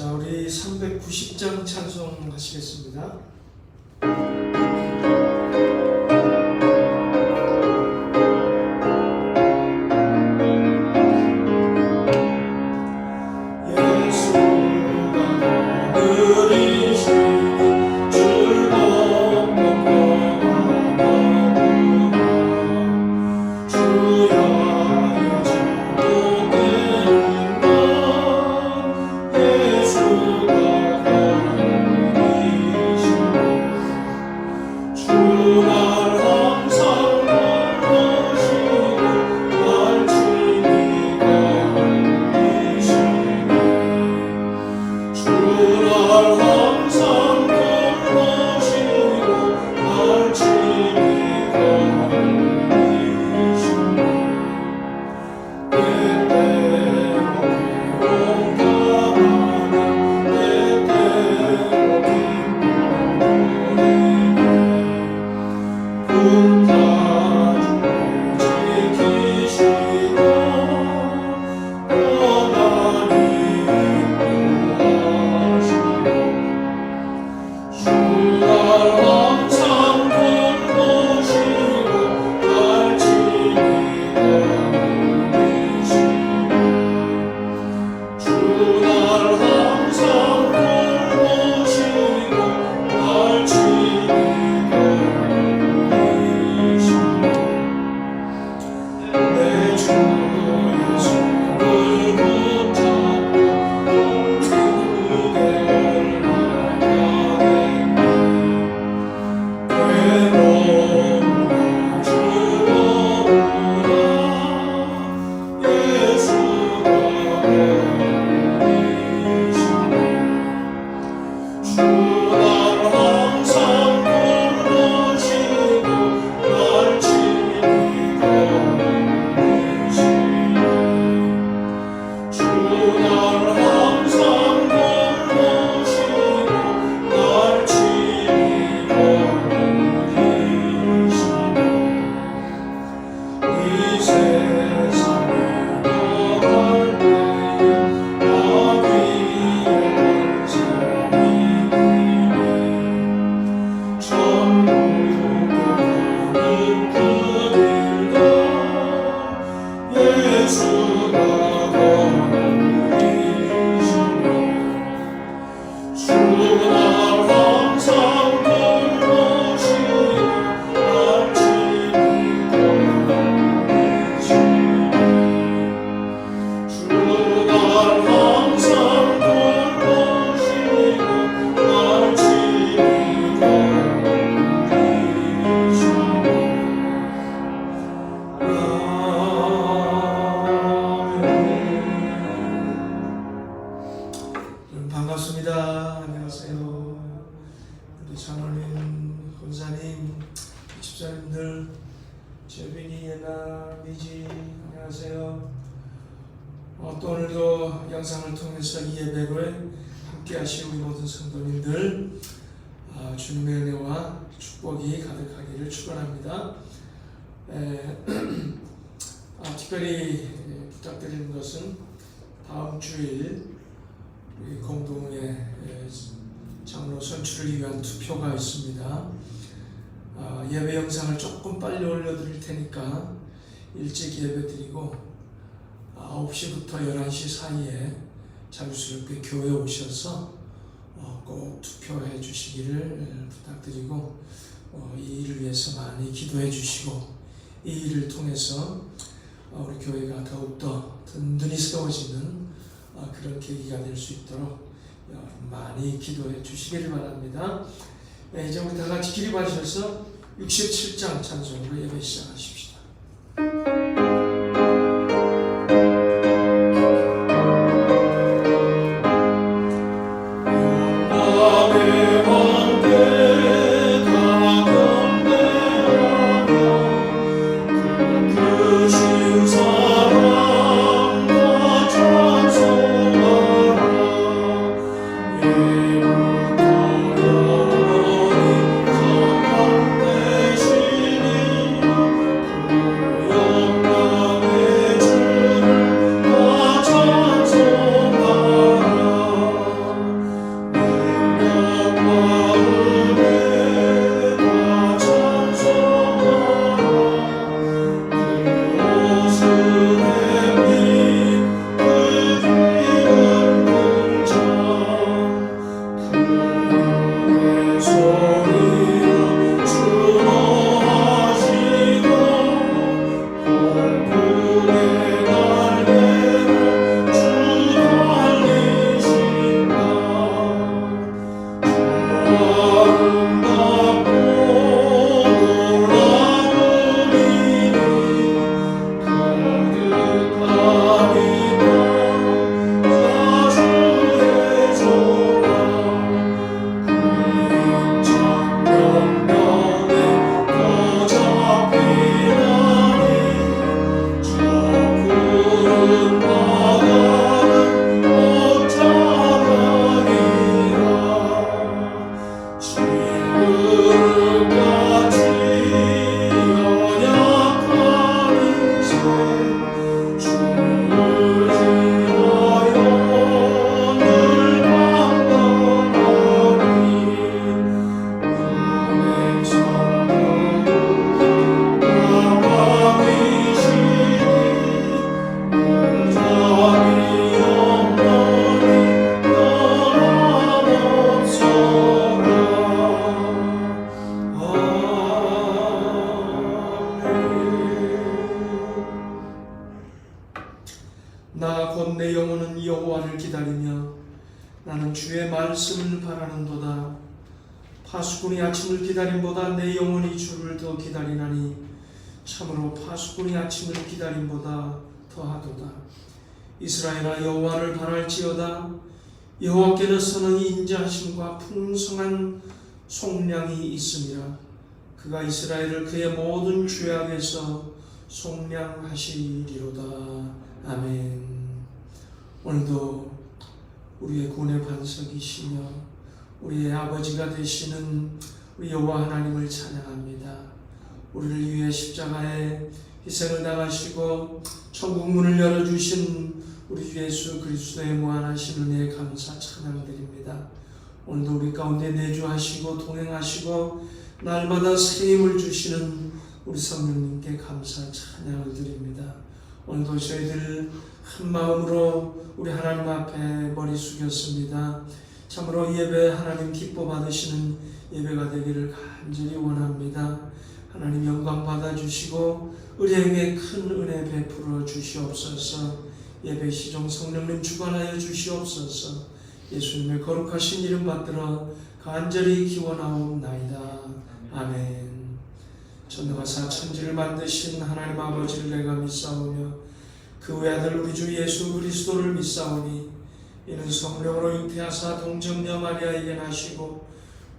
자, 우리 390장 찬송하시겠습니다. 반갑습니다. 안녕하세요. 우리 장로님, 권사님, 집사님들, 재빈이, 예나, 미지, 안녕하세요. 또 오늘도 영상을 통해서 이 예배를 함께 하시는 우리 모든 성도님들, 주님의 은혜와 축복이 가득하기를 축원합니다. 특별히 부탁드리는 것은 다음 주일 우리 공동의 장로 선출을 위한 투표가 있습니다. 예배 영상을 조금 빨리 올려드릴 테니까 일찍 예배 드리고 9시부터 11시 사이에 자유스럽게 교회에 오셔서 꼭 투표해 주시기를 부탁드리고 이 일을 위해서 많이 기도해 주시고 이 일을 통해서 우리 교회가 더욱더 든든히 세워지는 그런 계기가 될 수 있도록 많이 기도해 주시기를 바랍니다. 이제 우리 다 같이 기립하셔서 67장 찬송으로 예배 시작하십시다. 나 곧 내 영혼은 여호와를 기다리며 나는 주의 말씀을 바라는도다. 파수꾼이 아침을 기다림보다 내 영혼이 주를 더 기다리나니 참으로 파수꾼이 아침을 기다림보다 더하도다. 이스라엘아, 여호와를 바랄지어다. 여호와께는 선은 인자하심과 풍성한 속량이 있음이라. 그가 이스라엘을 그의 모든 죄악에서 속량하시리로다. 아멘. 오늘도 우리의 구원의 반석이시며 우리의 아버지가 되시는 우리 여호와 하나님을 찬양합니다. 우리를 위해 십자가에 희생을 당하시고 천국 문을 열어주신 우리 주 예수 그리스도의 무한하신 은혜에 감사 찬양드립니다. 오늘도 우리 가운데 내주하시고 동행하시고 날마다 새 힘을 주시는 우리 성령님께 감사 찬양을 드립니다. 오늘도 저희들 한 마음으로 우리 하나님 앞에 머리 숙였습니다. 참으로 예배 하나님 기뻐 받으시는 예배가 되기를 간절히 원합니다. 하나님 영광 받아주시고 우리에게 큰 은혜 베풀어 주시옵소서. 예배 시종 성령님 주관하여 주시옵소서. 예수님의 거룩하신 이름 받들어 간절히 기원하옵나이다. 아멘. 천대와 사천지를 만드신 하나님 아버지를 내가 믿사오며 그 외아들 우리 주 예수 그리스도를 믿사오니 이는 성령으로 잉태하사 동정녀 마리아에게 나시고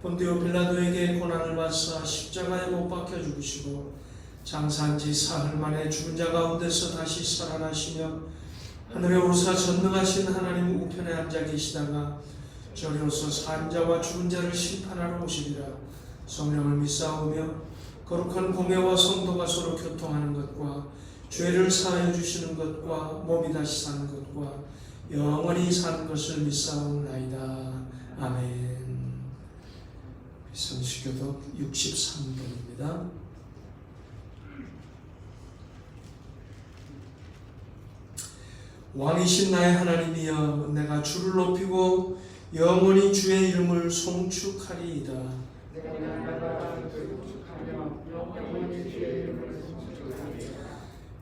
본디오 빌라도에게 고난을 받사 십자가에 못 박혀 죽으시고 장사한 지 사흘 만에 죽은 자 가운데서 다시 살아나시며 하늘에 오르사 전능하신 하나님 우편에 앉아 계시다가 저리로서 산 자와 죽은 자를 심판하러 오시리라. 성령을 믿사오며 거룩한 공예와 성도가 서로 교통하는 것과 죄를 사하여 주시는 것과 몸이 다시 사는 것과 영원히 사는 것을 믿사옵나이다. 아멘. 성시교독 63번입니다. 왕이신 나의 하나님이여, 내가 주를 높이고 영원히 주의 이름을 송축하리이다.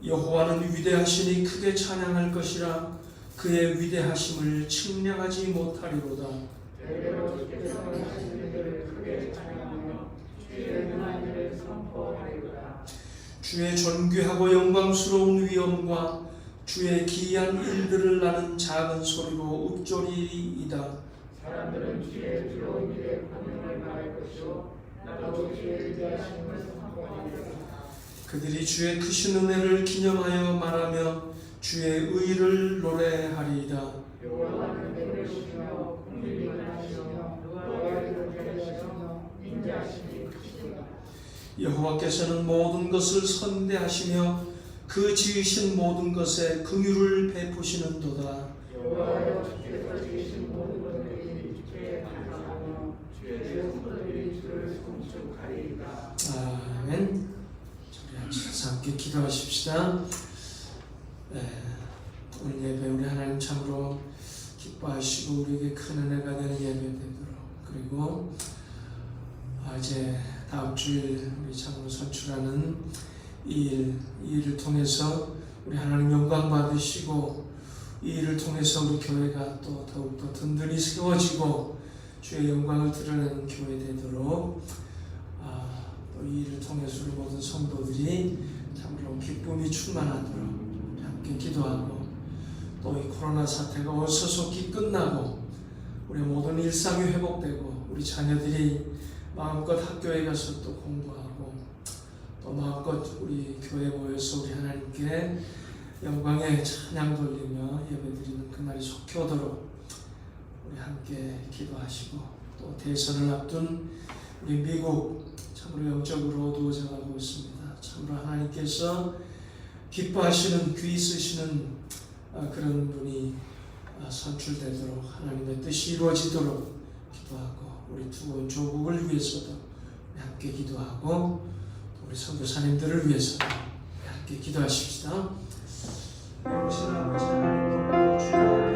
여호와는 위대하시니 크게 찬양할 것이라. 그의 위대하심을 측량하지 못하리로다. 주의 존귀하고 영광스러운 위엄과 주의 기이한 일들을 나는 작은 소리로 읊조리이다. 사람들은 주의 들어온 일에 공명을 말할 것이요 나도 주의 위대하심을 선포하리라. 그들이 주의 크신 은혜를 기념하여 말하며 주의 의를 노래하리이다. 여호와는 내리시며 공의를 하시며 노아를 대하시며 인자하심이 크시다. 여호와께서는 모든 것을 선대하시며 그 지으신 모든 것에 긍휼을 베푸시는도다. 여호와여, 주께서 지으신 모든 것들이 주께 감사하며 주의 성도들이 주를 송축하리이다. 아멘. 함께 기도하십시다. 오늘 예배 우리 하나님 참으로 기뻐하시고 우리에게 큰 은혜가 되는 예배 되도록, 그리고 이제 다음 주일 우리 참으로 선출하는 이 일을 통해서 우리 하나님 영광 받으시고 이 일을 통해서 우리 교회가 또 더욱더 든든히 세워지고 주의 영광을 드러내는 교회 되도록, 또 이 일을 통해서 우리 모든 성도들이 참으로 기쁨이 충만하도록 함께 기도하고, 또 이 코로나 사태가 어서속히 끝나고 우리 모든 일상이 회복되고 우리 자녀들이 마음껏 학교에 가서 또 공부하고 또 마음껏 우리 교회에 모여서 우리 하나님께 영광의 찬양 돌리며 예배드리는 그날이 속히 오도록 우리 함께 기도하시고, 또 대선을 앞둔 우리 미국 참으로 영적으로 어두워져 가고 있습니다. 참으로 하나님께서 기뻐하시는, 귀 쓰시는 그런 분이 선출되도록 하나님의 뜻이 이루어지도록 기도하고, 우리 두 조국을 위해서도 함께 기도하고, 또 우리 선교사님들을 위해서도 함께 기도하십시다. 아버지 하나님, 주여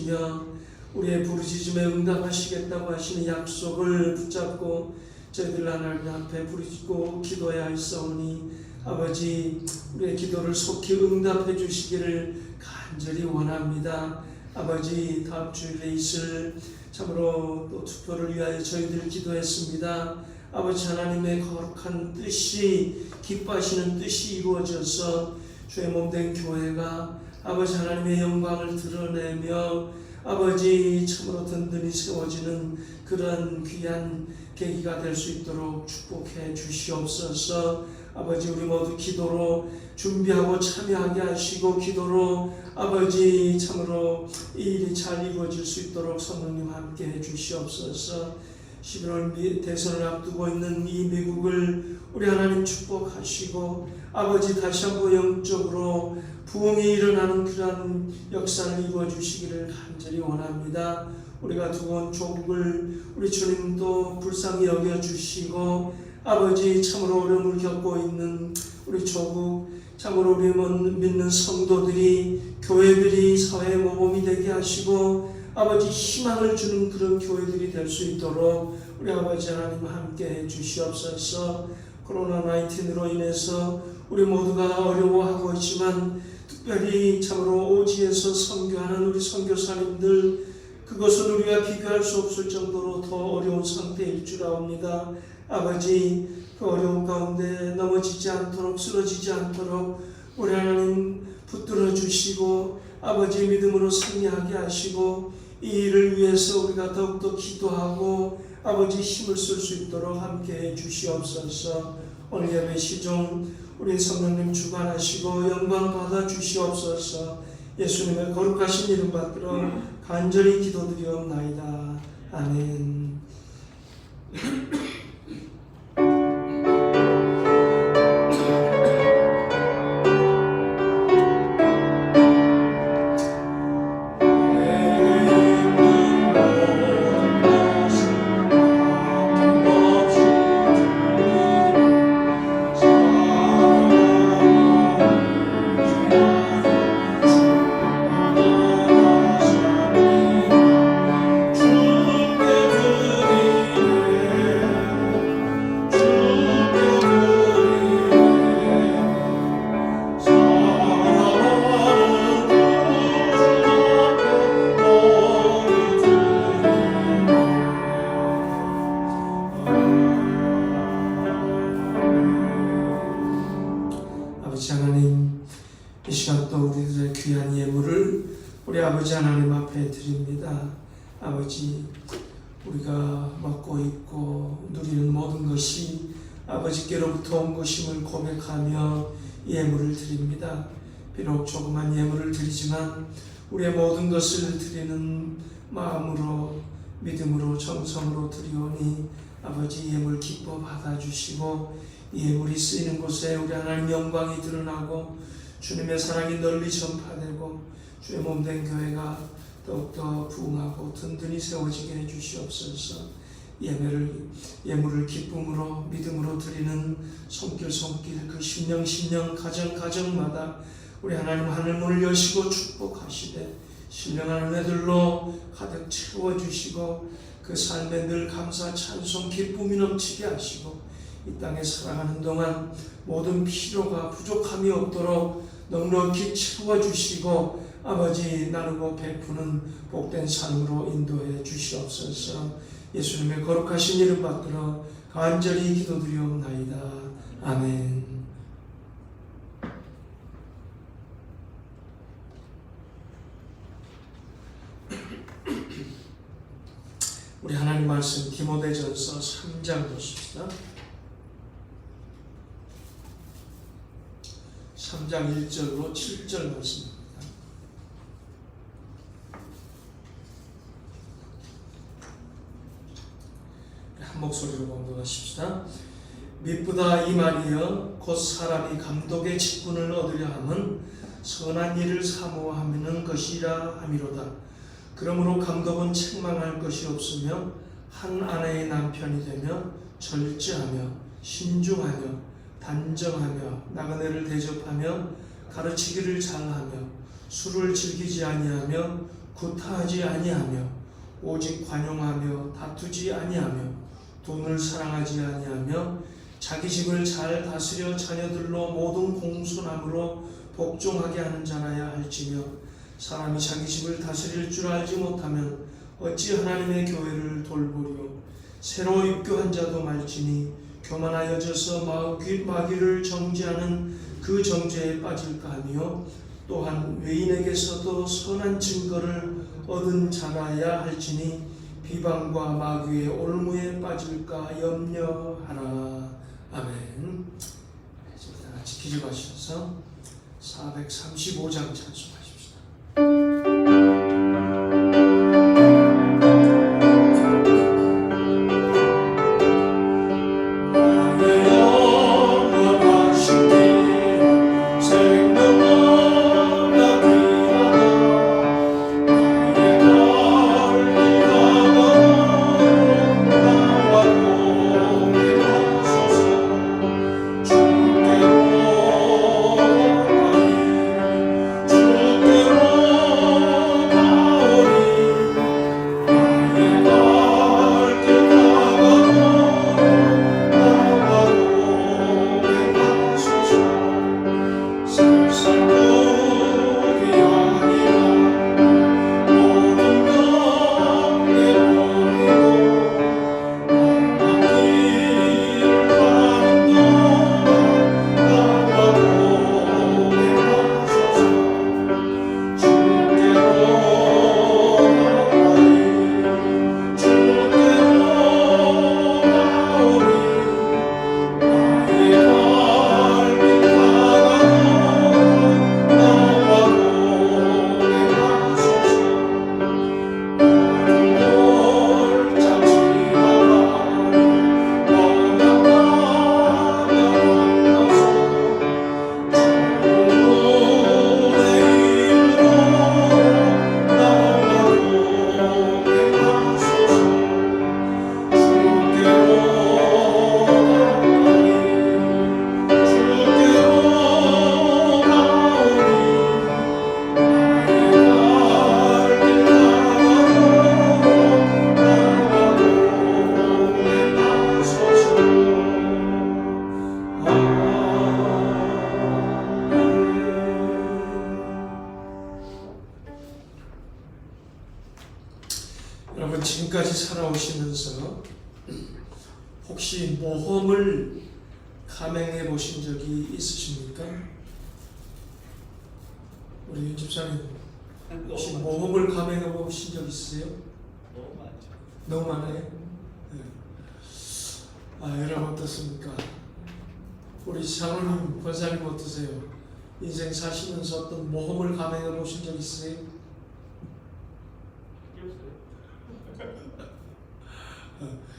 주시며 우리의 부르짖음에 응답하시겠다고 하시는 약속을 붙잡고 저희들 하나님 앞에 부르짖고 기도해야 할사오니 아버지 우리의 기도를 속히 응답해 주시기를 간절히 원합니다. 아버지 다음 주일에 있을 참으로 또 투표를 위하여 저희들 기도했습니다. 아버지 하나님의 거룩한 뜻이 기뻐하시는 뜻이 이루어져서 주의 몸된 교회가 아버지 하나님의 영광을 드러내며 아버지 참으로 든든히 세워지는 그런 귀한 계기가 될 수 있도록 축복해 주시옵소서. 아버지 우리 모두 기도로 준비하고 참여하게 하시고 기도로 아버지 참으로 이 일이 잘 이루어질 수 있도록 성령님 함께 해 주시옵소서. 11월 대선을 앞두고 있는 이 미국을 우리 하나님 축복하시고 아버지 다시 한번 영적으로 부흥이 일어나는 그러한 역사를 이루어 주시기를 간절히 원합니다. 우리가 두고 온 조국을 우리 주님도 불쌍히 여겨주시고 아버지 참으로 어려움을 겪고 있는 우리 조국 참으로 우리 믿는 성도들이 교회들이 사회 모범이 되게 하시고 아버지 희망을 주는 그런 교회들이 될 수 있도록 우리 아버지 하나님 함께 해 주시옵소서. 코로나19로 인해서 우리 모두가 어려워하고 있지만 특별히 참으로 오지에서 선교하는 우리 선교사님들 그것은 우리가 비교할 수 없을 정도로 더 어려운 상태일 줄 압니다. 아버지 그 어려운 가운데 넘어지지 않도록 쓰러지지 않도록 우리 하나님 붙들어 주시고 아버지 믿음으로 승리하게 하시고 이 일을 위해서 우리가 더욱더 기도하고 아버지 힘을 쓸 수 있도록 함께해 주시옵소서. 오늘 예배 시중 우리 성령님 주관하시고 영광 받아 주시옵소서. 예수님의 거룩하신 이름 받들어 간절히 기도드리옵나이다. 아멘. 이 시간 또 우리들의 귀한 예물을 우리 아버지 하나님 앞에 드립니다. 아버지 우리가 먹고 입고 누리는 모든 것이 아버지께로부터 온 것임을 고백하며 예물을 드립니다. 비록 조그만 예물을 드리지만 우리의 모든 것을 드리는 마음으로 믿음으로 정성으로 드리오니 아버지 예물 기뻐 받아주시고 예물이 쓰이는 곳에 우리 하나님 영광이 드러나고 주님의 사랑이 널리 전파되고 주의 몸된 교회가 더욱더 부흥하고 든든히 세워지게 해주시옵소서. 예물을 기쁨으로 믿음으로 드리는 손길 그 심령 가정마다 우리 하나님 하늘문을 여시고 축복하시되 신령한 은혜들로 가득 채워주시고 그 삶에 늘 감사 찬송 기쁨이 넘치게 하시고 이 땅에 살아가는 동안 모든 필요가 부족함이 없도록 넉넉히 채워주시고 아버지 나누고 베푸는 복된 삶으로 인도해 주시옵소서. 예수님의 거룩하신 이름 받들어 간절히 기도드리옵나이다. 아멘. 우리 하나님 말씀 디모데전서 3장 보십시다. 3장 1절로 7절 말씀입니다. 한 목소리로 공독하십시다. 미쁘다 이 말이여 곧 사람이 감독의 직분을 얻으려 함은 선한 일을 사모하는 것이라 함이로다. 그러므로 감독은 책망할 것이 없으며 한 아내의 남편이 되며 절제하며 신중하며 단정하며 나그네를 대접하며 가르치기를 잘하며 술을 즐기지 아니하며 구타하지 아니하며 오직 관용하며 다투지 아니하며 돈을 사랑하지 아니하며 자기 집을 잘 다스려 자녀들로 모든 공손함으로 복종하게 하는 자라야 할지며 사람이 자기 집을 다스릴 줄 알지 못하면 어찌 하나님의 교회를 돌보리요. 새로 입교한 자도 말지니 교만하여져서 마귀를 정죄하는 그 정죄에 빠질까 하며 또한 외인에게서도 선한 증거를 얻은 자라야 할지니 비방과 마귀의 올무에 빠질까 염려하라. 아멘. 다 같이 기도하셔서 435장 찬송하십시다. 여러분 지금까지 살아오시면서 혹시 모험을 감행해 보신 적이 있으십니까? 우리 윤 집사님 혹시 모험을 감행해 보신 적 있으세요? 너무 많죠. 너무 많아요? 네. 여러분 어떻습니까? 우리 장로님, 권사님 어떠세요? 인생 사시면서 어떤 모험을 감행해 보신 적 있으세요?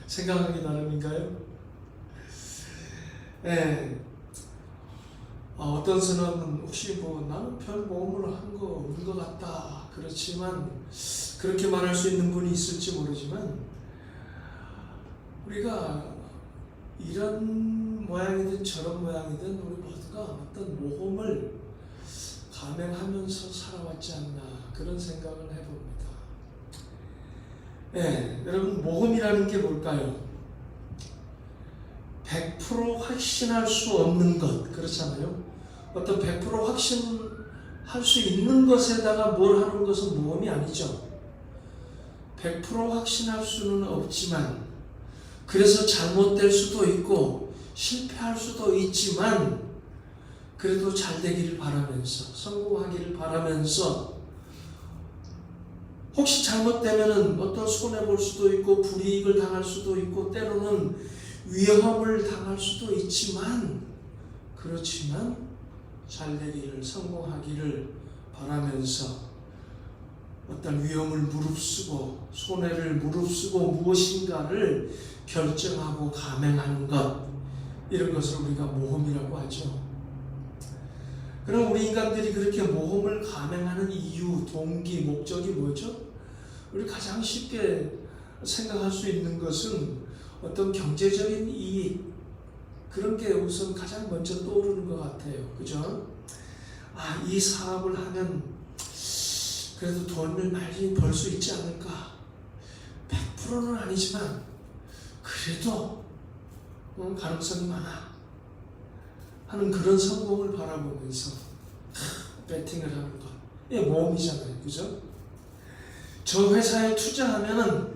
생각하기 나름인가요? 네. 어떤 사람은 혹시 나는 별 모험을 한 거 없는 것 같다. 그렇지만 그렇게 말할 수 있는 분이 있을지 모르지만 우리가 이런 모양이든 저런 모양이든 우리 모두가 어떤 모험을 감행하면서 살아왔지 않나 그런 생각을 해봅니다. 네, 여러분 모험이라는 게 뭘까요? 100% 확신할 수 없는 것, 그렇잖아요. 어떤 100% 확신할 수 있는 것에다가 뭘 하는 것은 모험이 아니죠. 100% 확신할 수는 없지만 그래서 잘못될 수도 있고 실패할 수도 있지만 그래도 잘 되기를 바라면서 성공하기를 바라면서 혹시 잘못되면은 어떤 손해볼 수도 있고 불이익을 당할 수도 있고 때로는 위험을 당할 수도 있지만 그렇지만 잘 되기를 성공하기를 바라면서 어떤 위험을 무릅쓰고 손해를 무릅쓰고 무엇인가를 결정하고 감행하는 것 이런 것을 우리가 모험이라고 하죠. 그럼 우리 인간들이 그렇게 모험을 감행하는 이유, 동기, 목적이 뭐죠? 우리 가장 쉽게 생각할 수 있는 것은 어떤 경제적인 이익 그런 게 우선 가장 먼저 떠오르는 것 같아요. 그죠? 이 사업을 하면 그래도 돈을 많이 벌 수 있지 않을까? 100%는 아니지만 그래도 가능성이 많아 하는 그런 성공을 바라보면서 배팅을 하는 것. 이게 모험이잖아요. 그죠? 저 회사에 투자하면은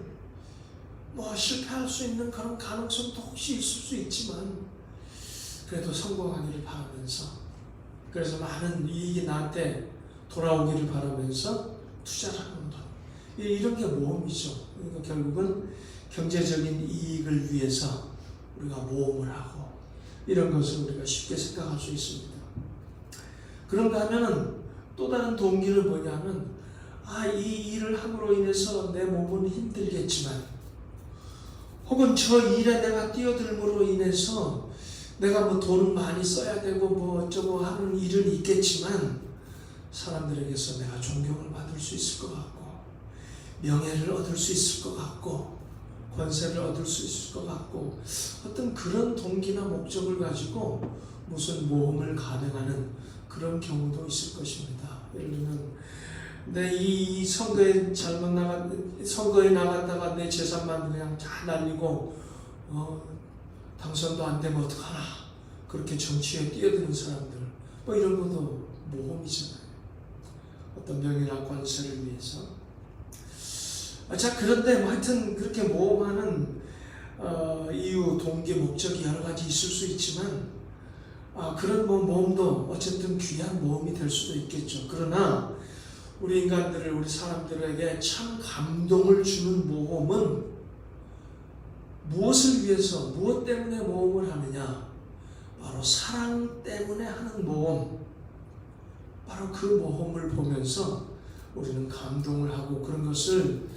뭐 실패할 수 있는 그런 가능성도 혹시 있을 수 있지만 그래도 성공하기를 바라면서, 그래서 많은 이익이 나한테 돌아오기를 바라면서 투자를 하는 것. 이런 게 모험이죠. 그러니까 결국은 경제적인 이익을 위해서 우리가 모험을 하고 이런 것을 우리가 쉽게 생각할 수 있습니다. 그런가 하면은 또 다른 동기는 뭐냐면, 이 일을 함으로 인해서 내 몸은 힘들겠지만, 혹은 저 일에 내가 뛰어들므로 인해서 내가 뭐 돈은 많이 써야 되고 뭐 어쩌고 하는 일은 있겠지만 사람들에게서 내가 존경을 받을 수 있을 것 같고 명예를 얻을 수 있을 것 같고 권세를 얻을 수 있을 것 같고 어떤 그런 동기나 목적을 가지고 무슨 모험을 감행하는 그런 경우도 있을 것입니다. 예를 들면 이 선거에 선거에 나갔다가 내 재산만 그냥 다 날리고 당선도 안 되면 어떡하나, 그렇게 정치에 뛰어드는 사람들, 뭐 이런 것도 모험이잖아요. 어떤 명예나 권세를 위해서. 자, 그런데 뭐 하여튼 그렇게 모험하는 이유, 동기, 목적이 여러 가지 있을 수 있지만 그런 모험도 어쨌든 귀한 모험이 될 수도 있겠죠. 그러나 우리 인간들을, 우리 사람들에게 참 감동을 주는 모험은 무엇을 위해서, 무엇 때문에 모험을 하느냐? 바로 사랑 때문에 하는 모험. 바로 그 모험을 보면서 우리는 감동을 하고 그런 것을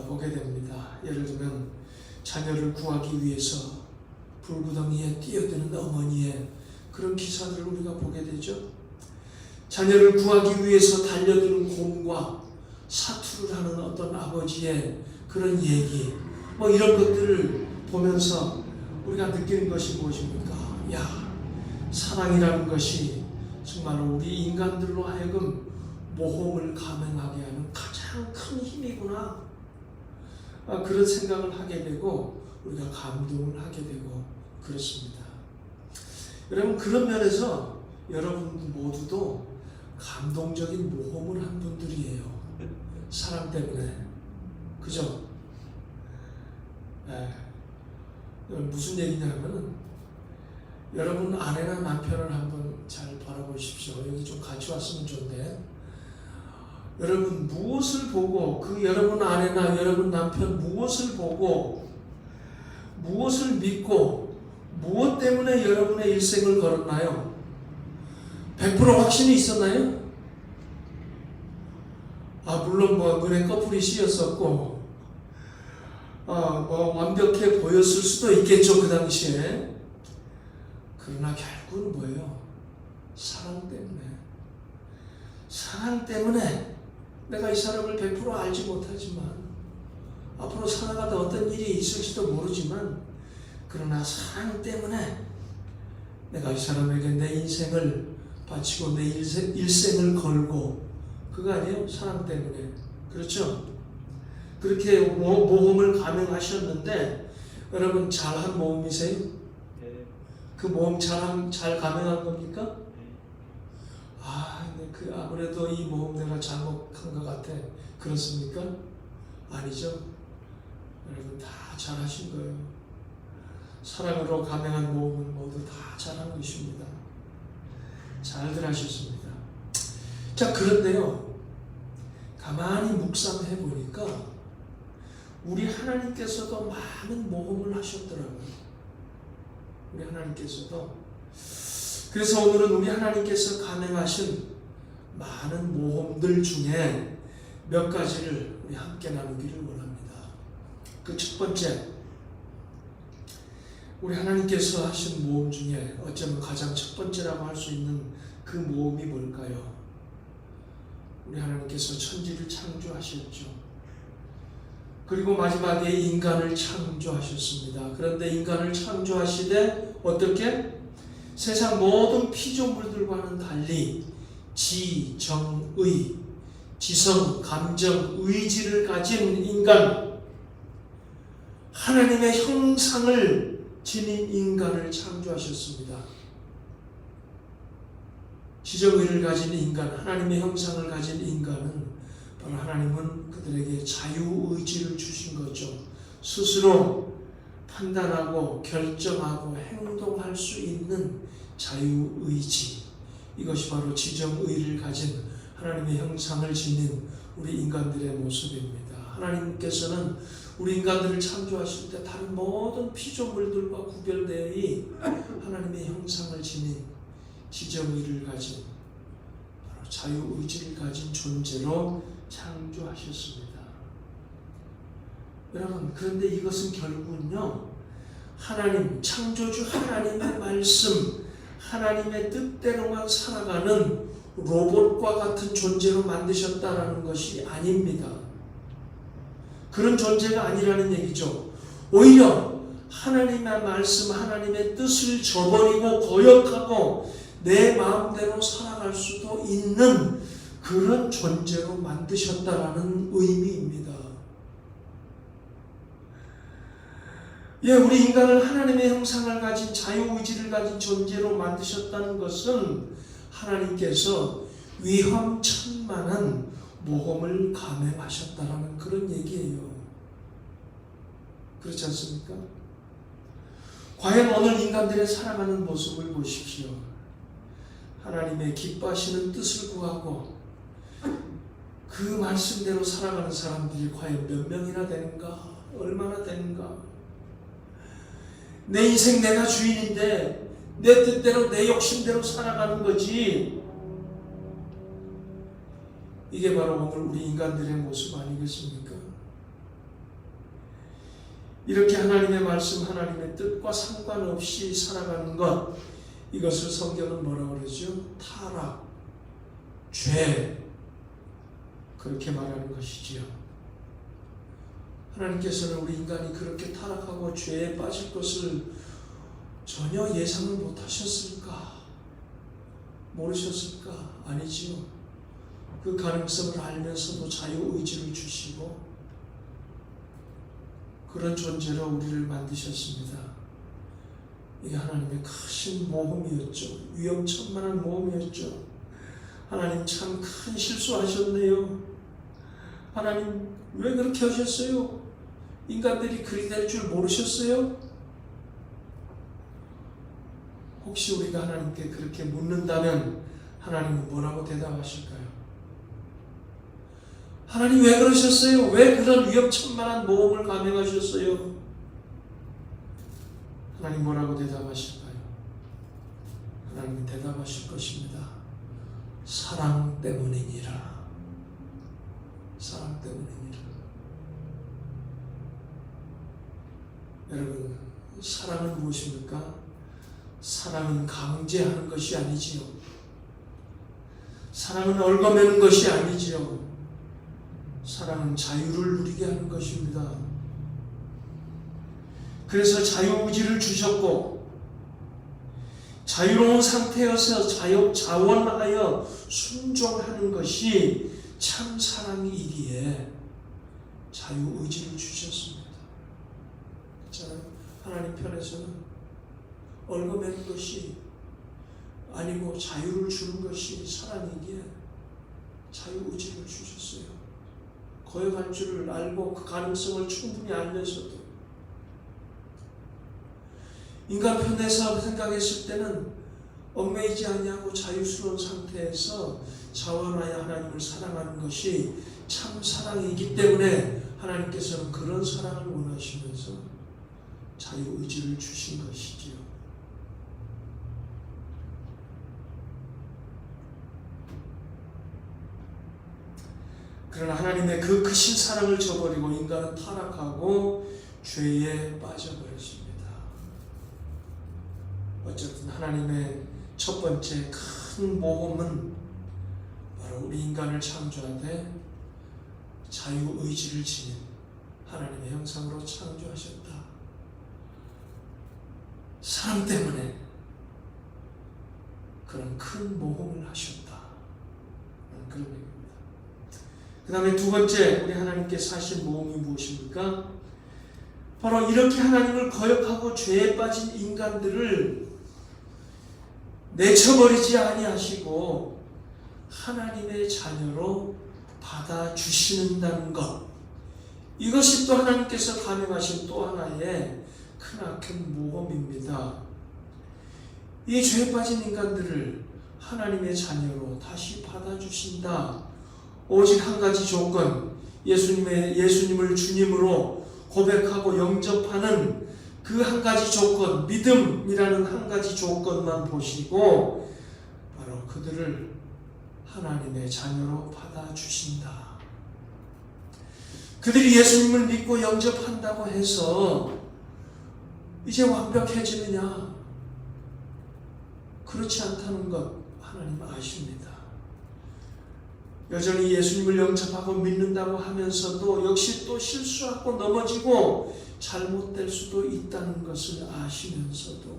보게 됩니다. 예를 들면 자녀를 구하기 위해서 불구덩이에 뛰어드는 어머니의 그런 기사들을 우리가 보게 되죠. 자녀를 구하기 위해서 달려드는 곰과 사투를 하는 어떤 아버지의 그런 얘기, 뭐 이런 것들을 보면서 우리가 느끼는 것이 무엇입니까? 사랑이라는 것이 정말로 우리 인간들로 하여금 모험을 감행하게 하는 가장 큰 힘이구나. 그런 생각을 하게 되고 우리가 감동을 하게 되고 그렇습니다. 여러분, 그런 면에서 여러분 모두도 감동적인 모험을 한 분들이에요. 사랑 때문에. 그죠? 무슨 얘기냐면은 여러분 아내나 남편을 한번 잘 바라보십시오. 여기 좀 같이 왔으면 좋은데, 여러분 무엇을 보고, 여러분 아내나 여러분 남편 무엇을 보고 무엇을 믿고 무엇 때문에 여러분의 일생을 걸었나요? 100% 확신이 있었나요? 물론 뭐 눈에 꺼풀이 씌었었고 뭐 완벽해 보였을 수도 있겠죠, 그 당시에. 그러나 결국은 뭐예요? 사랑 때문에. 사랑 때문에 내가 이 사람을 100% 알지 못하지만 앞으로 살아가다 어떤 일이 있을지도 모르지만, 그러나 사랑 때문에 내가 이 사람에게 내 인생을 바치고 내 일생을 걸고, 그거 아니에요? 사랑 때문에. 그렇죠? 그렇게 모험을 감행하셨는데, 여러분 잘한 모험이세요? 네. 그 모험 잘 감행한 겁니까? 근데 아무래도 이 모험 내가 잘못한 것 같아. 그렇습니까? 아니죠? 여러분 다 잘하신 거예요. 사랑으로 감행한 모험은 모두 다 잘한 것입니다. 잘들 하셨습니다. 자, 그런데요, 가만히 묵상해 보니까 우리 하나님께서도 많은 모험을 하셨더라고요. 우리 하나님께서도. 그래서 오늘은 우리 하나님께서 감행하신 많은 모험들 중에 몇 가지를 우리 함께 나누기를 원합니다. 그 첫 번째, 우리 하나님께서 하신 모험 중에 어쩌면 가장 첫 번째라고 할 수 있는 그 모험이 뭘까요? 우리 하나님께서 천지를 창조하셨죠. 그리고 마지막에 인간을 창조하셨습니다. 그런데 인간을 창조하시되 어떻게? 세상 모든 피조물들과는 달리 지, 정, 의, 지성, 감정, 의지를 가진 인간, 하나님의 형상을 지닌 인간을 창조하셨습니다. 지정의를 가진 인간, 하나님의 형상을 가진 인간은 바로 하나님은 그들에게 자유의지를 주신 거죠. 스스로 판단하고 결정하고 행동할 수 있는 자유의지, 이것이 바로 지정의를 가진 하나님의 형상을 지닌 우리 인간들의 모습입니다. 하나님께서는 우리 인간들을 창조하실 때 다른 모든 피조물들과 구별되어 하나님의 형상을 지닌 지정의를 가진 바로 자유의지를 가진 존재로 창조하셨습니다. 여러분, 그런데 이것은 결국은요, 하나님, 창조주 하나님의 말씀, 하나님의 뜻대로만 살아가는 로봇과 같은 존재로 만드셨다라는 것이 아닙니다. 그런 존재가 아니라는 얘기죠. 오히려 하나님의 말씀, 하나님의 뜻을 저버리고 거역하고 내 마음대로 살아갈 수도 있는 그런 존재로 만드셨다라는 의미입니다. 예, 우리 인간을 하나님의 형상을 가진 자유의지를 가진 존재로 만드셨다는 것은 하나님께서 위험천만한 모험을 감행하셨다라는 그런 얘기예요. 그렇지 않습니까? 과연 오늘 인간들의 살아가는 모습을 보십시오. 하나님의 기뻐하시는 뜻을 구하고 그 말씀대로 살아가는 사람들이 과연 몇 명이나 되는가? 얼마나 되는가? 내 인생 내가 주인인데 내 뜻대로 내 욕심대로 살아가는 거지. 이게 바로 오늘 우리 인간들의 모습 아니겠습니까? 이렇게 하나님의 말씀, 하나님의 뜻과 상관없이 살아가는 것, 이것을 성경은 뭐라고 그러죠? 타락, 죄, 그렇게 말하는 것이지요. 하나님께서는 우리 인간이 그렇게 타락하고 죄에 빠질 것을 전혀 예상을 못하셨을까? 모르셨을까? 아니지요. 그 가능성을 알면서도 자유의지를 주시고 그런 존재로 우리를 만드셨습니다. 이게 하나님의 크신 모험이었죠. 위험천만한 모험이었죠. 하나님 참 큰 실수하셨네요. 하나님 왜 그렇게 하셨어요? 인간들이 그리 될 줄 모르셨어요? 혹시 우리가 하나님께 그렇게 묻는다면 하나님은 뭐라고 대답하실까요? 하나님 왜 그러셨어요? 왜 그런 위험천만한 모험을 감행하셨어요? 하나님 뭐라고 대답하실까요? 하나님은 대답하실 것입니다. 사랑 때문이니라. 사랑 때문이니라. 여러분, 사랑은 무엇입니까? 사랑은 강제하는 것이 아니지요. 사랑은 얽어매는 것이 아니지요. 사랑은 자유를 누리게 하는 것입니다. 그래서 자유의지를 주셨고 자유로운 상태여서 자원하여 순종하는 것이 참 사랑이기에 자유의지를 주셨습니다. 그렇잖아요. 하나님 편에서는 얽어매는 것이 아니고 자유를 주는 것이 사랑이기에 자유의지를 주셨어요. 거역할 줄을 알고 그 가능성을 충분히 알면서도 인간 편에서 생각했을 때는 얽매이지 아니하고 자유스러운 상태에서 자원하여 하나님을 사랑하는 것이 참 사랑이기 때문에 하나님께서는 그런 사랑을 원하시면서 자유의지를 주신 것이지요. 그러나 하나님의 그 크신 사랑을 저버리고 인간은 타락하고 죄에 빠져버렸습니다. 어쨌든 하나님의 첫 번째 큰 모험은 바로 우리 인간을 창조하되 자유의지를 지닌 하나님의 형상으로 창조하셨다. 사랑 때문에 그런 큰 모험을 하셨다. 그런 얘기입니다. 그 다음에 두 번째 우리 하나님께서 하신 모험이 무엇입니까? 바로 이렇게 하나님을 거역하고 죄에 빠진 인간들을 내쳐버리지 아니하시고 하나님의 자녀로 받아주신다는 것, 이것이 또 하나님께서 가명하신 또 하나의 크나큰 모험입니다. 이 죄에 빠진 인간들을 하나님의 자녀로 다시 받아주신다. 오직 한 가지 조건, 예수님을 주님으로 고백하고 영접하는 그 한 가지 조건, 믿음이라는 한 가지 조건만 보시고 바로 그들을 하나님의 자녀로 받아주신다. 그들이 예수님을 믿고 영접한다고 해서 이제 완벽해지느냐? 그렇지 않다는 것 하나님 아십니다. 여전히 예수님을 영접하고 믿는다고 하면서도 역시 또 실수하고 넘어지고 잘못될 수도 있다는 것을 아시면서도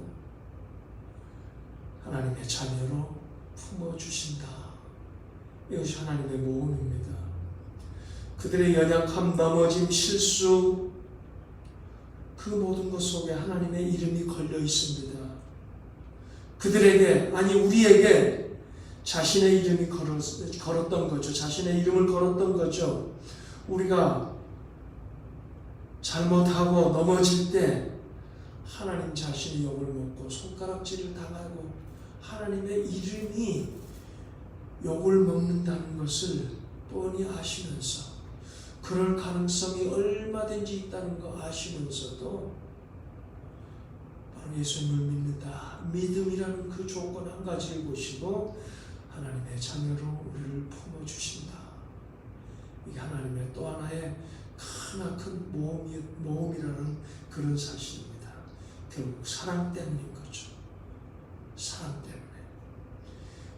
하나님의 자녀로 품어주신다. 이것이 하나님의 모험입니다. 그들의 연약함, 넘어짐, 실수, 그 모든 것 속에 하나님의 이름이 걸려 있습니다. 그들에게, 아니 우리에게 자신의 이름이 걸었던 거죠. 자신의 이름을 걸었던 거죠. 우리가 잘못하고 넘어질 때 하나님 자신이 욕을 먹고 손가락질을 당하고 하나님의 이름이 욕을 먹는다는 것을 뻔히 아시면서 그럴 가능성이 얼마든지 있다는 거 아시면서도 바로 예수님을 믿는다. 믿음이라는 그 조건 한 가지를 보시고 하나님의 자녀로 우리를 품어주신다. 이게 하나님의 또 하나의 크나큰 모험이라는 그런 사실입니다. 결국 사랑 때문인 거죠. 사랑 때문에.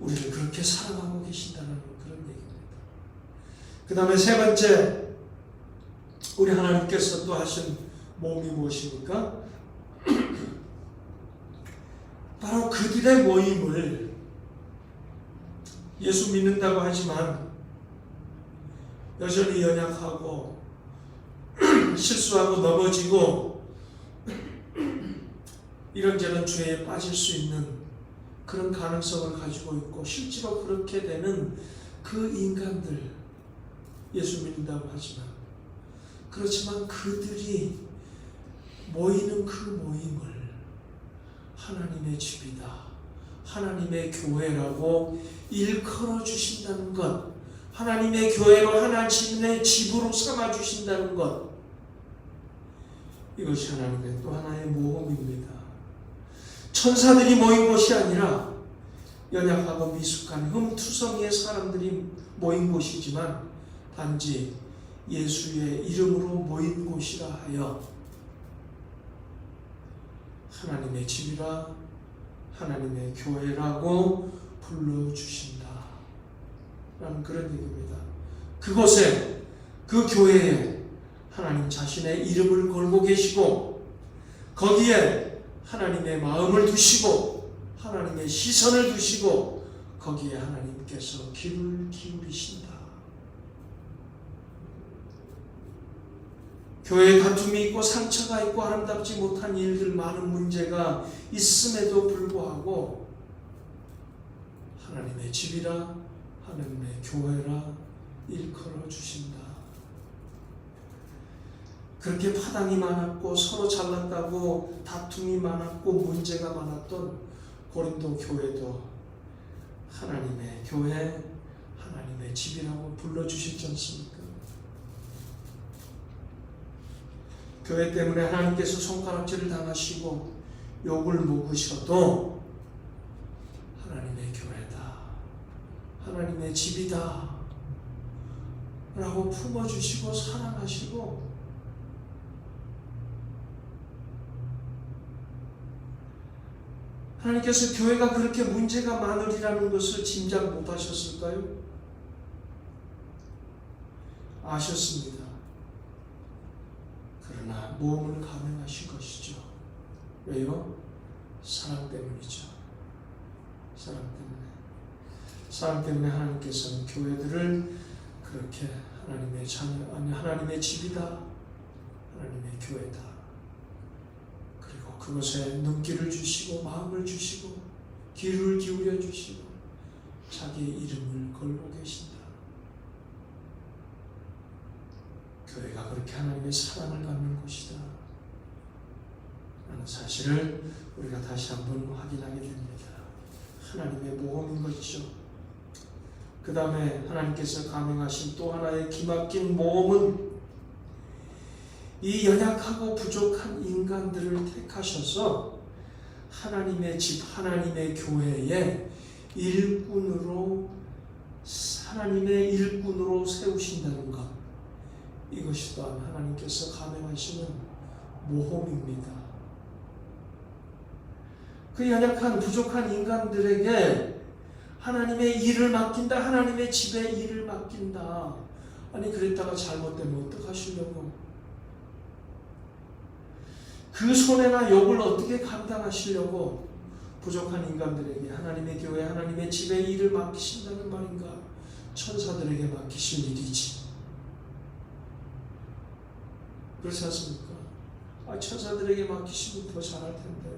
우리를 그렇게 사랑하고 계신다는 그런 얘기입니다. 그 다음에 세 번째, 우리 하나님께서 또 하신 모험이 무엇입니까? 바로 그들의 모임을 예수 믿는다고 하지만 여전히 연약하고 실수하고 넘어지고 이런저런 죄에 빠질 수 있는 그런 가능성을 가지고 있고 실제로 그렇게 되는 그 인간들, 예수 믿는다고 하지만 그렇지만 그들이 모이는 그 모임을 하나님의 집이다, 하나님의 교회라고 일컬어 주신다는 것, 하나님의 교회로 하나님의 집으로 삼아 주신다는 것, 이것이 하나님의 또 하나의 모험입니다. 천사들이 모인 곳이 아니라 연약하고 미숙한 흠투성이의 사람들이 모인 곳이지만 단지 예수의 이름으로 모인 곳이라 하여 하나님의 집이라, 하나님의 교회라고 불러주신다 라는 그런 얘기입니다. 그곳에, 그 교회에 하나님 자신의 이름을 걸고 계시고 거기에 하나님의 마음을 두시고 하나님의 시선을 두시고 거기에 하나님께서 귀를 기울이신다. 교회에 다툼이 있고 상처가 있고 아름답지 못한 일들, 많은 문제가 있음에도 불구하고 하나님의 집이라, 하나님의 교회라 일컬어 주신다. 그렇게 파당이 많았고 서로 잘났다고 다툼이 많았고 문제가 많았던 고린도 교회도 하나님의 교회, 하나님의 집이라고 불러주시지 않습니까? 교회 때문에 하나님께서 손가락질을 당하시고 욕을 먹으셔도 하나님의 교회다, 하나님의 집이다 라고 품어주시고 사랑하시고 하나님께서 교회가 그렇게 문제가 많으리라는 것을 짐작 못하셨을까요? 아셨습니다. 그러나 모험을 감행하신 것이죠. 왜요? 사랑 때문이죠. 사랑 때문에. 사랑 때문에 하나님께서는 교회들을 그렇게 하나님의 자녀, 아니 하나님의 집이다, 하나님의 교회다. 그리고 그것에 눈길을 주시고 마음을 주시고 귀를 기울여 주시고 자기의 이름을 걸고 계신다. 교회가 그렇게 하나님의 사랑을 받는 곳이다 라는 사실을 우리가 다시 한번 확인하게 됩니다. 하나님의 모험인 것이죠. 그 다음에 하나님께서 감행하신 또 하나의 기막힌 모험은 이 연약하고 부족한 인간들을 택하셔서 하나님의 집, 하나님의 교회에 하나님의 일꾼으로 세우신다는 것, 이것이 또한 하나님께서 감행하시는 모험입니다. 그 연약한 부족한 인간들에게 하나님의 일을 맡긴다, 하나님의 집에 일을 맡긴다. 아니 그랬다가 잘못되면 어떡하시려고? 그 손해나 욕을 어떻게 감당하시려고 부족한 인간들에게 하나님의 교회, 하나님의 집에 일을 맡기신다는 말인가? 천사들에게 맡기신 일이지. 그렇지 않습니까? 천사들에게 맡기시면 더 잘할 텐데.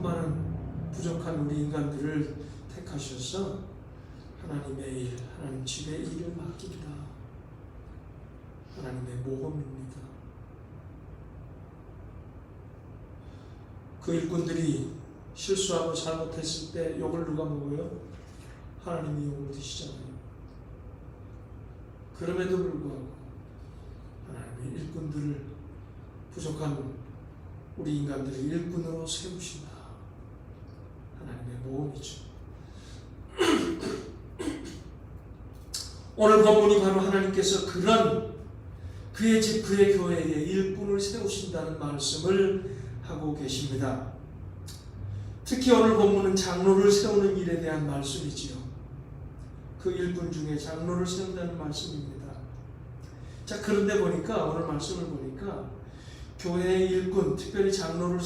많은 부족한 우리 인간들을 택하셔서 하나님의 일, 하나님 집의 일을 맡긴다. 하나님의 모험입니다. 그 일꾼들이 실수하고 잘못했을 때 욕을 누가 먹어요? 하나님이 욕을 드시잖아요. 그럼에도 불구하고 하나님의 일꾼들을, 부족한 우리 인간들을 일꾼으로 세우신다. 하나님의 모험이죠. 오늘 본문이 바로 하나님께서 그런 그의 집, 그의 교회에 일꾼을 세우신다는 말씀을 하고 계십니다. 특히 오늘 본문은 장로를 세우는 일에 대한 말씀이지요. 그 일꾼 중에 장로를 세운다는 말씀입니다. 자, 그런데 보니까 오늘 말씀을 보니까 교회의 일꾼, 특별히 장로를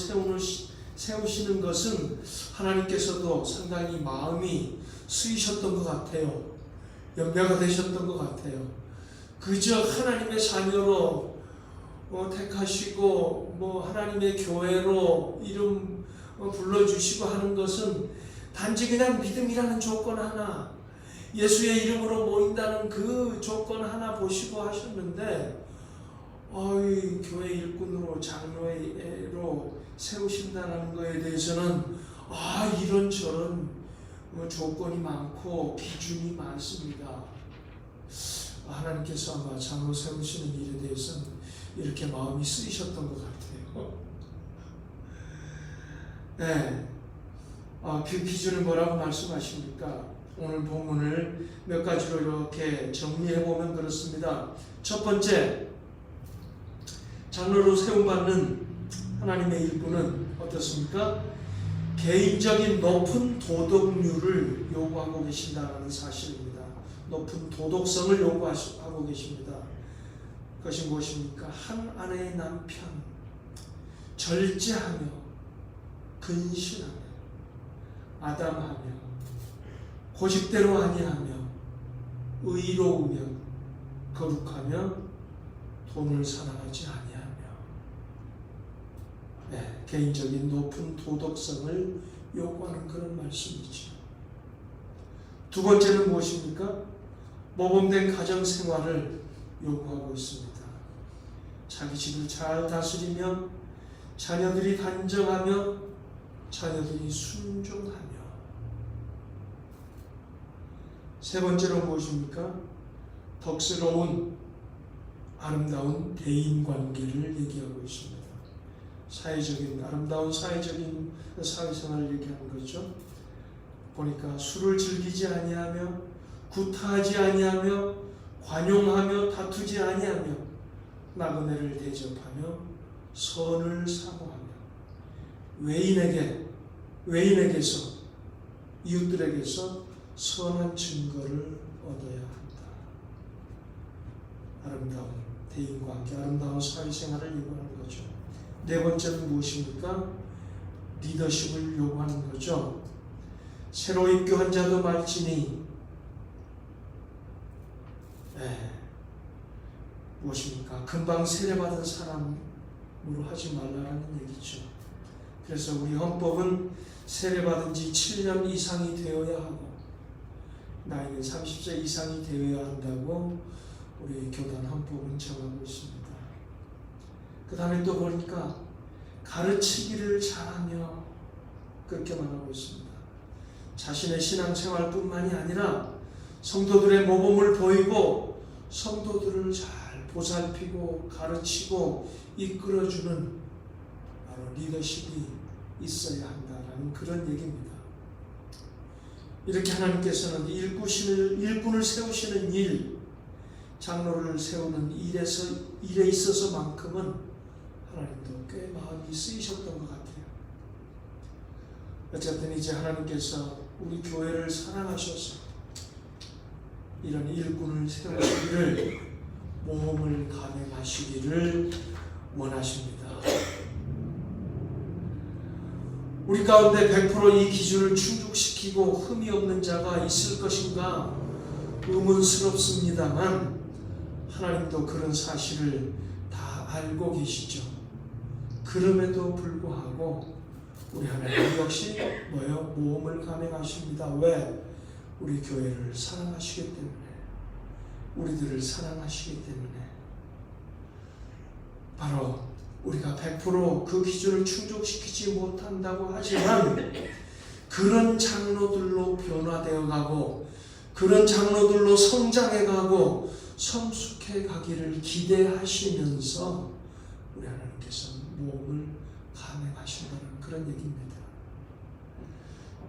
세우시는 것은 하나님께서도 상당히 마음이 쓰이셨던 것 같아요. 연배가 되셨던 것 같아요. 그저 하나님의 자녀로 택하시고 하나님의 교회로 이름 불러주시고 하는 것은 단지 그냥 믿음이라는 조건 하나, 예수의 이름으로 모인다는 그 조건 하나 보시고 하셨는데 교회 일꾼으로 장로로 세우신다는 것에 대해서는 이런저런 조건이 많고 기준이 많습니다. 하나님께서 아마 장로 세우시는 일에 대해서는 이렇게 마음이 쓰이셨던 것 같아요. 네. 그 기준을 뭐라고 말씀하십니까? 오늘 본문을 몇 가지로 이렇게 정리해보면 그렇습니다. 첫 번째, 장로로 세움받는 하나님의 일꾼은 어떻습니까? 개인적인 높은 도덕률을 요구하고 계신다는 사실입니다. 높은 도덕성을 요구하고 계십니다. 그것이 무엇입니까? 한 아내의 남편, 절제하며 근신하며 아담하며 고집대로 아니하며 의로우며 거룩하며 돈을 사랑하지 아니하며. 개인적인 높은 도덕성을 요구하는 그런 말씀이죠. 두 번째는 무엇입니까? 모범된 가정생활을 요구하고 있습니다. 자기 집을 잘 다스리며 자녀들이 단정하며 자녀들이 순종하며. 세 번째로 무엇입니까? 덕스러운 아름다운 대인관계를 얘기하고 있습니다. 아름다운 사회적인 사회생활을 얘기하는 거죠. 보니까 술을 즐기지 아니하며 구타하지 아니하며 관용하며 다투지 아니하며 나그네를 대접하며 선을 사모하며 외인에게서 이웃들에게서 선한 증거를 얻어야 한다. 아름다운 대인관계, 아름다운 사회생활을 요구하는 거죠. 네 번째는 무엇입니까? 리더십을 요구하는 거죠. 새로 입교한 자도 말지니 무엇입니까? 금방 세례받은 사람으로 하지 말라는 얘기죠. 그래서 우리 헌법은 세례받은 지 7년 이상이 되어야 하고 나이는 30세 이상이 되어야 한다고 우리 교단 헌법은 정하고 있습니다. 그 다음에 또 보니까 가르치기를 잘하며 그렇게 말하고 있습니다. 자신의 신앙생활뿐만이 아니라 성도들의 모범을 보이고 성도들을 잘 보살피고 가르치고 이끌어주는 바로 리더십이 있어야 한다라는 그런 얘기입니다. 이렇게 하나님께서는 일꾼을 세우시는 일, 장로를 세우는 일에 있어서만큼은 하나님도 꽤 마음이 쓰이셨던 것 같아요. 어쨌든 이제 하나님께서 우리 교회를 사랑하셔서 이런 일꾼을 세우시기를 모험을 감행하시기를 원하십니다. 우리 가운데 100% 이 기준을 충족시키고 흠이 없는 자가 있을 것인가 의문스럽습니다만 하나님도 그런 사실을 다 알고 계시죠. 그럼에도 불구하고 우리 하나님 역시 모험을 감행하십니다. 왜? 우리 교회를 사랑하시기 때문에, 우리들을 사랑하시기 때문에. 바로 우리가 100% 그 기준을 충족시키지 못한다고 하지만 그런 장로들로 변화되어 가고 그런 장로들로 성장해 가고 성숙해 가기를 기대하시면서 우리 하나님께서 모험을 감행하신다는 그런 얘기입니다.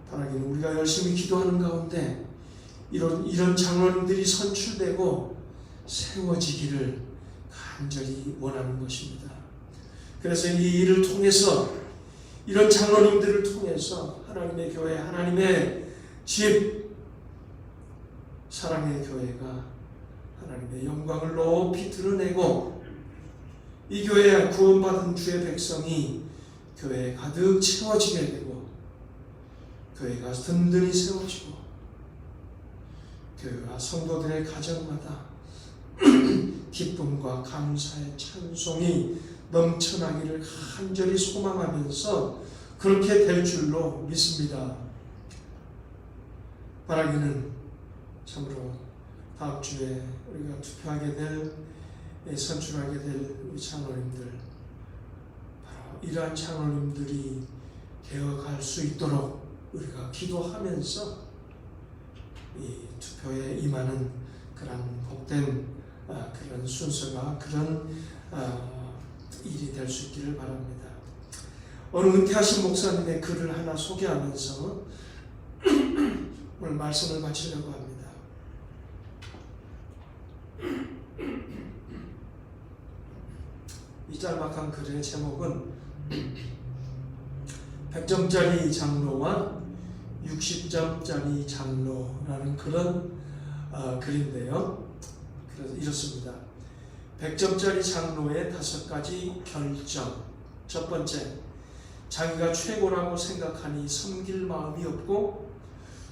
바라기는 우리가 열심히 기도하는 가운데 이런 장로님들이 선출되고 세워지기를 간절히 원하는 것입니다. 그래서 이 일을 통해서 이런 장로님들을 통해서 하나님의 교회, 하나님의 집, 사랑의 교회가 하나님의 영광을 높이 드러내고 이 교회에 구원받은 주의 백성이 교회에 가득 채워지게 되고 교회가 든든히 세워지고 교회가 성도들의 가정마다 기쁨과 감사의 찬송이 넘쳐나기를 간절히 소망하면서 그렇게 될 줄로 믿습니다. 바라기는 참으로 다음 주에 우리가 투표하게 될, 선출하게 될 우리 장로님들, 바로 이러한 장로님들이 되어갈 수 있도록 우리가 기도하면서 이 투표에 임하는 그런 복된 그런 순서가 그런 일이 될 수 있기를 바랍니다. 어느 은퇴하신 목사님의 글을 하나 소개하면서 오늘 말씀을 마치려고 합니다. 이 짤막한 글의 제목은 100점짜리 장로와 60점짜리 장로라는 그런 글인데요. 그래서 이렇습니다. 100점짜리 장로의 5가지 결정. 첫 번째, 자기가 최고라고 생각하니 섬길 마음이 없고,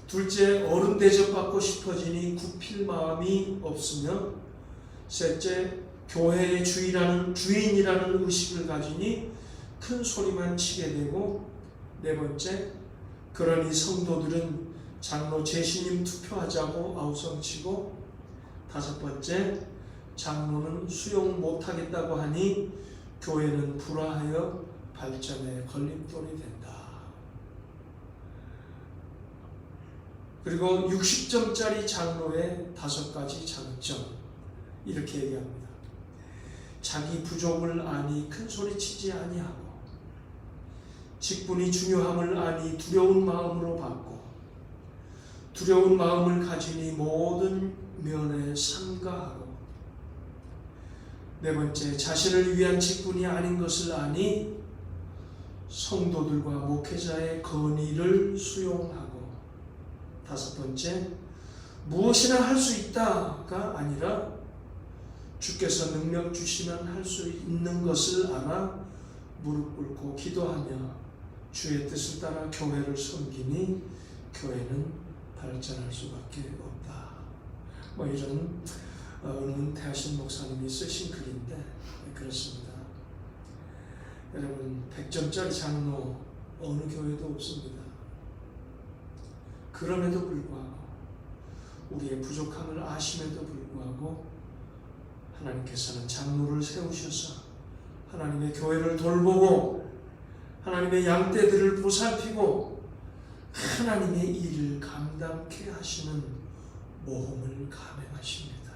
둘째, 어른 대접받고 싶어지니 굽힐 마음이 없으며, 셋째, 교회의 주인이라는 의식을 가지니 큰 소리만 치게 되고, 네 번째, 그러니 성도들은 장로 재신임 투표하자고 아우성치고, 다섯 번째, 장로는 수용 못하겠다고 하니 교회는 불화하여 발전의 걸림돌이 된다. 그리고 60점짜리 장로의 5가지 장점, 이렇게 얘기합니다. 자기 부족을 아니 큰소리치지 아니하고, 직분이 중요함을 아니 두려운 마음으로 받고, 두려운 마음을 가지니 모든 면에 삼가하고, 네 번째, 자신을 위한 직분이 아닌 것을 아니 성도들과 목회자의 건의를 수용하고, 다섯 번째, 무엇이나 할 수 있다가 아니라 주께서 능력 주시면 할 수 있는 것을 알아 무릎 꿇고 기도하며 주의 뜻을 따라 교회를 섬기니 교회는 발전할 수밖에 없다. 이런 은퇴하신 목사님이 쓰신 글인데 그렇습니다. 여러분 100점짜리 장로 어느 교회도 없습니다. 그럼에도 불구하고 우리의 부족함을 아심에도 불구하고 하나님께서는 장로를 세우셔서 하나님의 교회를 돌보고 하나님의 양떼들을 보살피고 하나님의 일을 감당케 하시는 모험을 감행하십니다.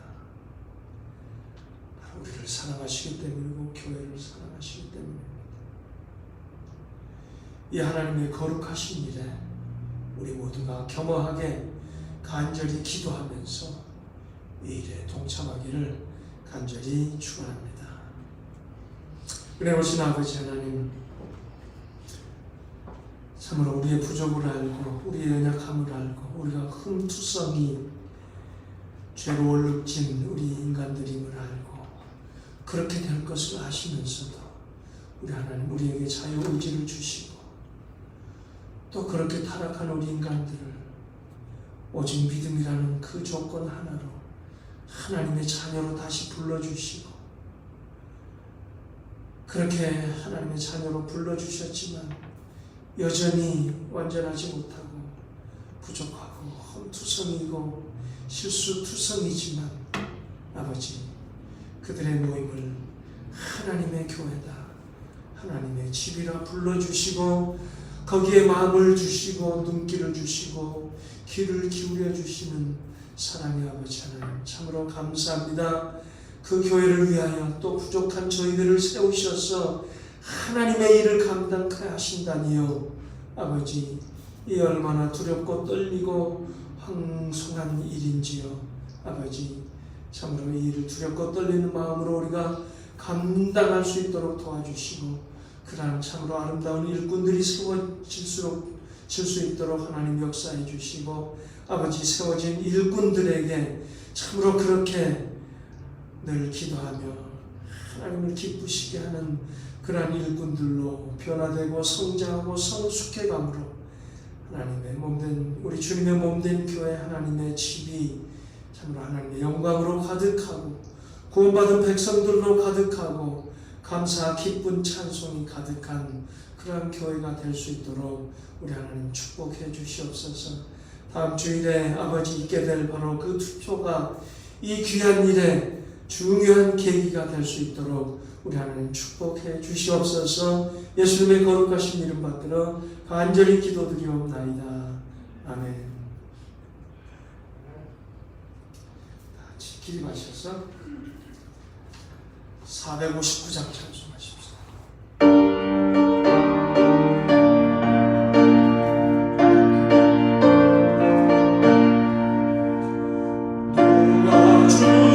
바로 우리를 사랑하시기 때문이고 교회를 사랑하시기 때문입니다. 이 하나님의 거룩하신 일에 우리 모두가 겸허하게 간절히 기도하면서 이 일에 동참하기를 간절히 축원합니다. 은혜로우신 아버지 하나님, 참으로 우리의 부족을 알고 우리의 연약함을 알고 우리가 흠투성이 죄로 얼룩진 우리 인간들임을 알고 그렇게 될 것을 아시면서도 우리 하나님 우리에게 자유의지를 주시고 또 그렇게 타락한 우리 인간들을 오직 믿음이라는 그 조건 하나로 하나님의 자녀로 다시 불러주시고 그렇게 하나님의 자녀로 불러주셨지만 여전히 완전하지 못하고 부족하고 험투성이고 실수투성이지만 아버지 그들의 모임을 하나님의 교회다 하나님의 집이라 불러주시고 거기에 마음을 주시고 눈길을 주시고 귀를 기울여 주시는 사랑의 아버지 하나님 참으로 감사합니다. 그 교회를 위하여 또 부족한 저희들을 세우셔서 하나님의 일을 감당케 하신다니요. 아버지 이 얼마나 두렵고 떨리고 황송한 일인지요. 아버지 참으로 이 일을 두렵고 떨리는 마음으로 우리가 감당할 수 있도록 도와주시고 그러한 참으로 아름다운 일꾼들이 세워질 수 있도록 하나님 역사해 주시고 아버지 세워진 일꾼들에게 참으로 그렇게 늘 기도하며 하나님을 기쁘시게 하는 그러한 일꾼들로 변화되고 성장하고 성숙해감으로 하나님의 몸된 우리 주님의 몸된 교회 하나님의 집이 참으로 하나님의 영광으로 가득하고 구원받은 백성들로 가득하고 감사 기쁜 찬송이 가득한 그러한 교회가 될 수 있도록 우리 하나님 축복해 주시옵소서. 다음 주일에 아버지 있게 될 바로 그 투표가 이 귀한 일에 중요한 계기가 될 수 있도록 우리 하나님 축복해 주시옵소서. 예수님의 거룩하신 이름 받들어 간절히 기도드리옵나이다. 아멘. 같이 기립하셔서 459장 찬송하십시오. 주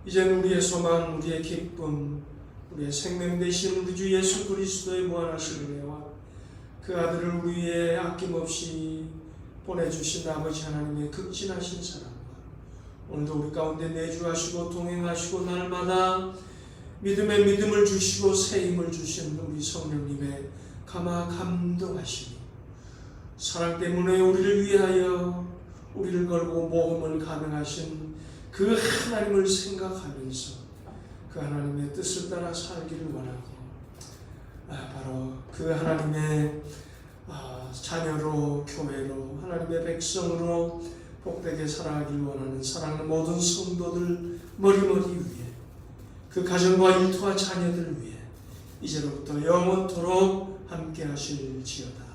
이제는 우리의 소망, 우리의 기쁨, 우리의 생명 되신 우리 주 예수 그리스도의 무한하신 은혜와 그 아들을 우리 위에 아낌없이 보내주신 아버지 하나님의 극진하신 사랑과 오늘도 우리 가운데 내주하시고 동행하시고 날마다 믿음의 믿음을 주시고 새 힘을 주신 우리 성령님의 감화 감동하시니 사랑 때문에 우리를 위하여 우리를 걸고 모험을 가능하신 그 하나님을 생각하면서 그 하나님의 뜻을 따라 살기를 원하고 바로 그 하나님의 자녀로 교회로 하나님의 백성으로 복되게 살아가길 원하는 사랑하는 모든 성도들 머리머리 위에 그 가정과 일터와 자녀들 위해 이제로부터 영원토록 함께 하실지어다.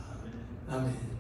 아멘.